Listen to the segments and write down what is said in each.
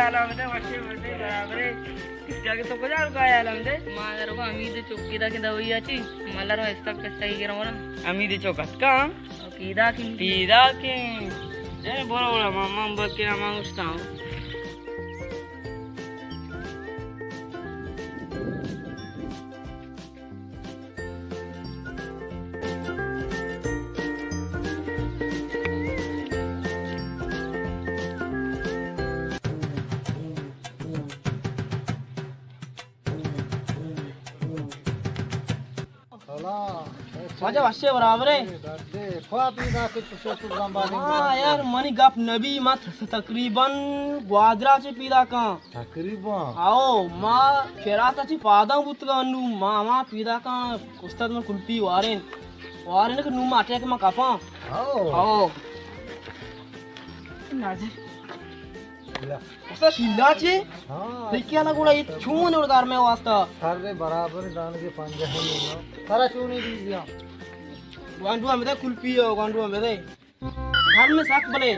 alamde maçı böyle beraber जाके तो बजार का alamde मागर को अमीद चौकी दा के दवाई आची मल्लारो हस्ता पेस्ता की करमोना amide chokat ka कीदा की pida ke je bora bora mama mbake ama ustao माझ्या वाशे बराबर आहे हाँ यार मनी गप नबी मत तकरीबन ग्वादराचे पीदा का तकरीबन आओ माँ फेराताची पादा बुतगा अन्नू मामा पीदा का उस्ताद में कुल्फी वारेन वारेन के नुमा अटैक में कापा आओ नाज़े उस्ताद शिल्लाचे हाँ लेकिन ना गुड़ा ये छूने उड़गार में वास्ता सारे बराबर दान के पंजे हैं ना सारा चूनी दीजिए गांडुआ में दे कुल्फी है गांडुआ में दे घर में साक बने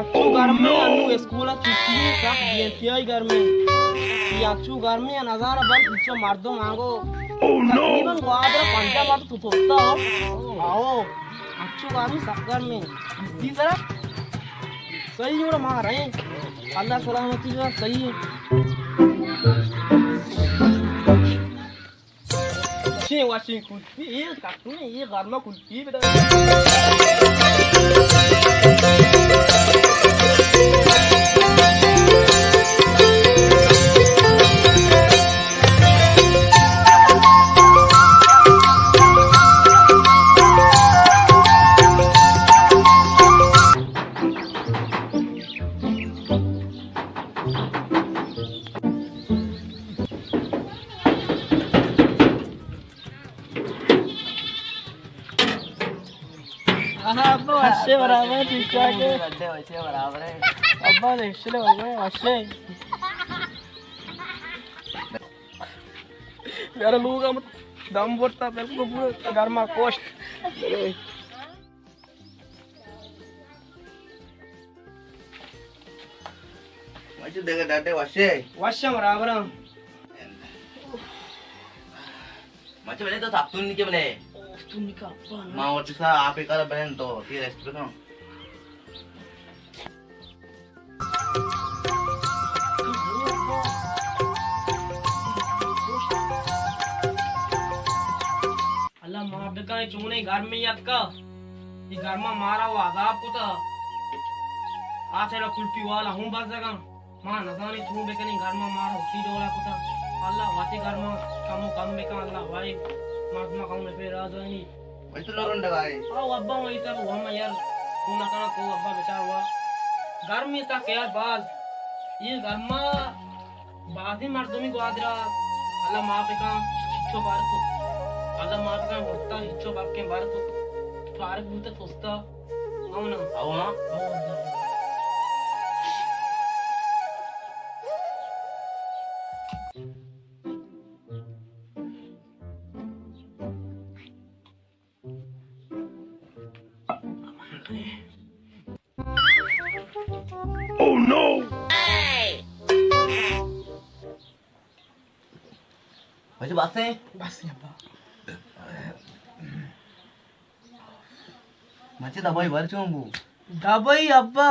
अच्छू घर में अन्नू स्कूल छुट्टी साक दिए क्या घर में ये अच्छू घर में नज़ारा बन पीछे मार दो मांगो तकरीबन ग्वादरा पंजा मार तो सोचता हो आओ अच्छू घर में साक घर में इसी तरह सही जोड़ा मार रहे अल्लाह सलामती जो सही है ये वाशिंग कुल्फी ये काटू ने ये घर में कुल्फी बेटा अच्छे बराबर ठीक है वैसे बराबर है अब्बा ने इसलिए हो गए अच्छे यार लोग हम दम बोलता बिल्कुल पूरा गर्मा कोस्ट maçı dega date washe वाशा बराबर maçı bele to thaptun ni ke bele तुम का अब्बा ma orti sa aap ekala belen to ti rest pe no अल्लाह माँ बेका चूने घर में याद का ये घर में मारा वो आजाब को था आज ऐला कुल्फी वाला हूँ बस जगह माँ नजाने चूने बेका नहीं घर में मारा उसी डोला को था अल्लाह वाते घर में कमो कम बेका अल्लाह भाई माँ खाऊं में फिर राज नहीं maçı loron daga ai आओ अब्बा वही सब हुआ मैं यार तू ना करना को अब्बा बेचारा हुआ घर में था क्या यार बाज ये घर में बाजी मर्दों को आदरा अल्लाह माँ बेका इच्छो बार तो अल्लाह माँ बेका होता इच्छो बाप के बार तो फारक बूते सोचता आओ ना aw na आओ अल्लाह maçı basse बस ये अब्बा maçı da boy var chombu दबाई अब्बा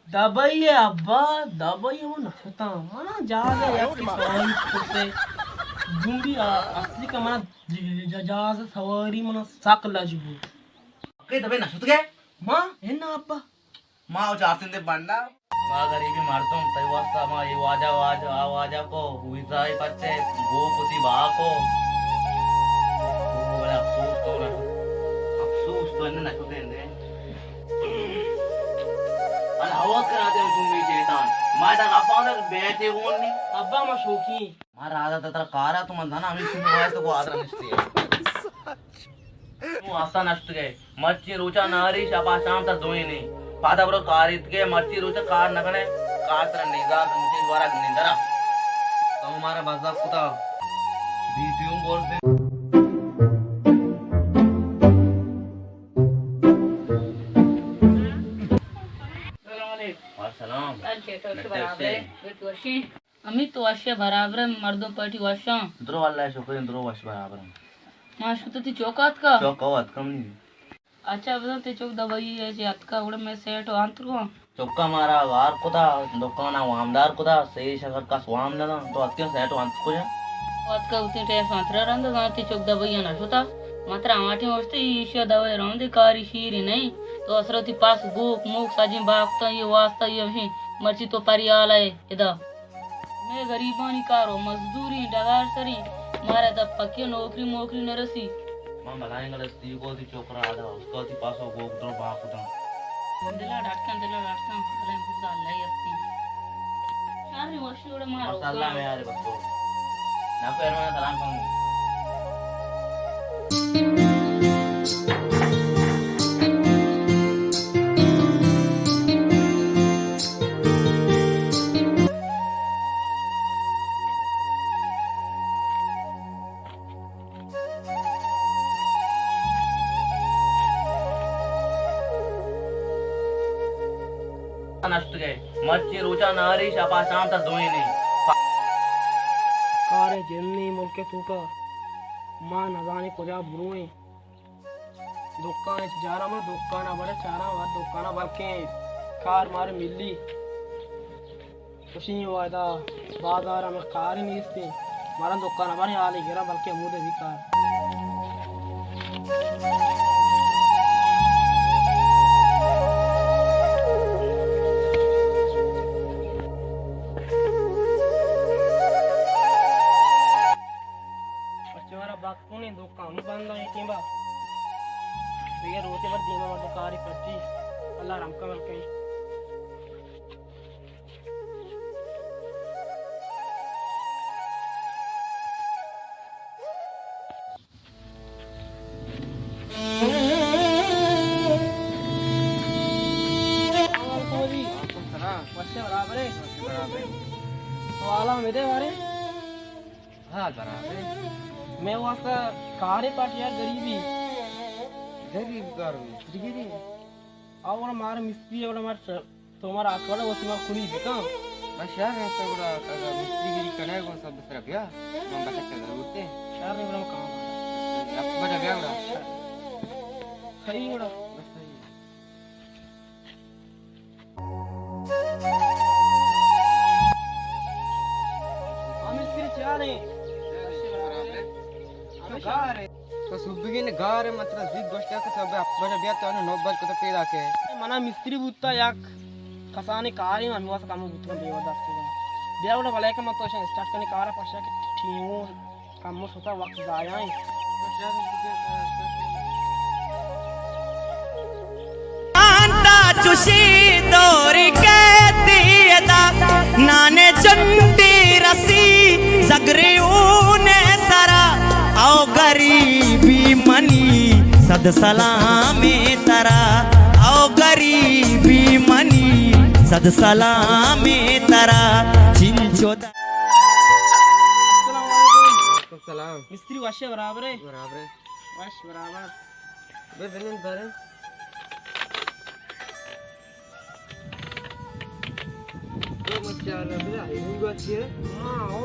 दबाई है अब्बा दबाई है वो नखता माना जहाज है यार की सवारी करते जुम्बी असली का माना जहाज सवारी माना Sakla Zibu ke tabe na shut ke माँ है ना अब्बा ma o charsin de banda ma garibi martum tai wasta ma ye waja ko huizai pache go puti ba ko bada afsus to na shut de al hawa karate tum me shaitan ma da apana bete honni अब्बा माँ शौकी ma rada tatra kara tum andana ami sunu vaas to ko adra nishti tu asta nashtu ge marchi rocha nari shapa sham tak doye ne pada bro karit ke marchi rocha kar nagane kar tra niza muche dwara nindara tum mara bazda kuta ditium bolte काम चल चेटो के बराबर है वे तो अशी अमी तो अशी बराबर मर्दों पार्टी वाशा द्रो वाला शोकरी द्रो वश बराबर मां शुद्ध ती चौकात का चौकावत कम नहीं अच्छा बता ते चौक दवाई है जे हाथ का उड़ में सेट आंतरो चौका मारा वार को था दुकाना वामदार को था सही शकर का स्वाम ना तो अत्य सेट अंत को जा हाथ का उतने टे सांतरा रंग गाती चौक दवाई ना होता मात्र आवाटे वस्ते ईशा दवाई रंग कारी शीरी नहीं तो असरती पास भूख मुख साजिम बागता ये वास्ता ये ही मर्ची तो परियाल है इदा मैं गरीबानी कारो मजदूरी डगार सरी मारे तब पक्के नौकरी मोकरी न रसी मां भलाएंगे लस्ती को थी चोकरा आधा उसको थी पासो गो द्रो बाप होता दिला डाटकन भले खुदा अल्लाह ही अस्ती यार ये वर्ष उड़े मारो मसाला में यार बस ना को एरना सलाम कहूं नष्ट गए मच्छी रोचा नारी शापा शाम तक धोई नहीं कारे जिन्नी मुल्के तूका मां न जाने को जा बुरुए दुकान जारा में दुकाना बड़े चारा वर दुकाना बल्के कार मारे मिली खुशी वादा बाजार में कार ही नहीं थी मारा दुकाना बड़े आले गिरा बल्कि मुझे भी कार बाकुनी दुकान बंद है टीम बा ये रोते पर दीमा मत कारी पच्ची अल्लाह राम का मल के बराबर है तो आला मेरे बारे हाँ बराबर मैं वास्ता कारे पाट यार गरीब कार मिस्त्री गिरी और हमारा मिस्त्री और हमारा तुम्हारा आसवाड़ा वो तुम्हारा खुली दिखा बस यार ऐसा बड़ा मिस्त्री गिरी करने को सब तरफ गया हम बता के जरूरत है यार नहीं बड़ा काम अब बड़ा गया बड़ा सही बड़ा बस सही हम मिस्त्री चाहे गारे तो सुबह ने गारे मतलब जिद गोष्ट का सब बड़ा बिया तो नोबल को तो पैदा के मना मिस्त्री बुत्ता याक कसाने कार ही हम वास काम बुत्ता बेवदास के बिया बड़ा भले के मत तो स्टार्ट करने कार पछा के ठीमो काम होता वक्त जाया है आंटा चुशी दौरी के दियदा नाने चंडी रसी सगरे ऊने सरा आओ गरीबी मनी सद सलामे तरा आओ गरीबी मनी सद सलामे तरा चिंचो सलाम मिस्त्री वाशे बराबर है बराबर वाश बराबर बे जमीन पर तो मच्छा लगा हिंगो अच्छी है मां ओ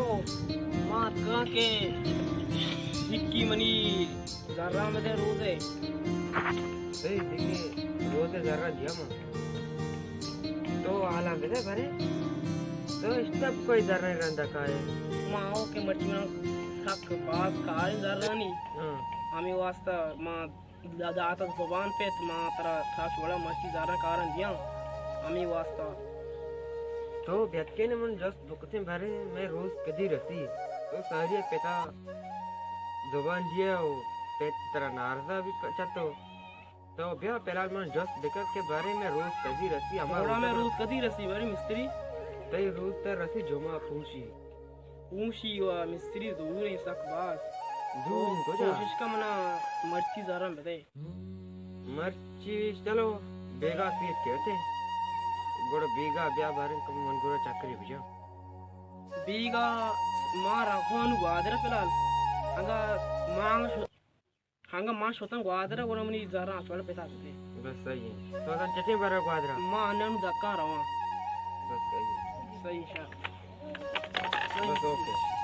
मां का के इक्की मनी जरा में दे रोज है सही देखिए रोज जरा दिया मां तो आला में दे भरे तो स्टेप कोई जरा रंदा का है मां ओ के मर्ची में हक बात कार जरा नहीं हां हमें वास्ता मां दादा आता जुबान पे मां तेरा था छोड़ा मर्ची जरा कारण दिया हमें वास्ता तो व्यक्ति ने मन जस्ट दुखते भरे मैं रोज कदी रसी तो सारी पिता जुबान दिया हो पेट तरह नारदा भी चाहतो तो ब्याह पहला मन जस्ट दिक्कत के बारे में रोज कदी रसी हमारा में रोज कदी रसी बड़ी मिस्त्री तई रोज तर रसी जुमा पूछी पूछी वा मिस्त्री दूर है सक बास दूर को जा कोशिश का मना मर्ची जरा में दे मर्ची चलो बेगा सीट कहते गोड़ बेगा ब्याह बारे कम मन गोड़ चाकरी बुझा बीगा मां रखवानु ग्वादरा फिलहाल हंगा मां शोतन ग्वादरा गोना मनी जरा छोड़ पैसा दे बस सही है तो चटे बारे ग्वादरा मां अनन दक्का रवा सही सर बस ओके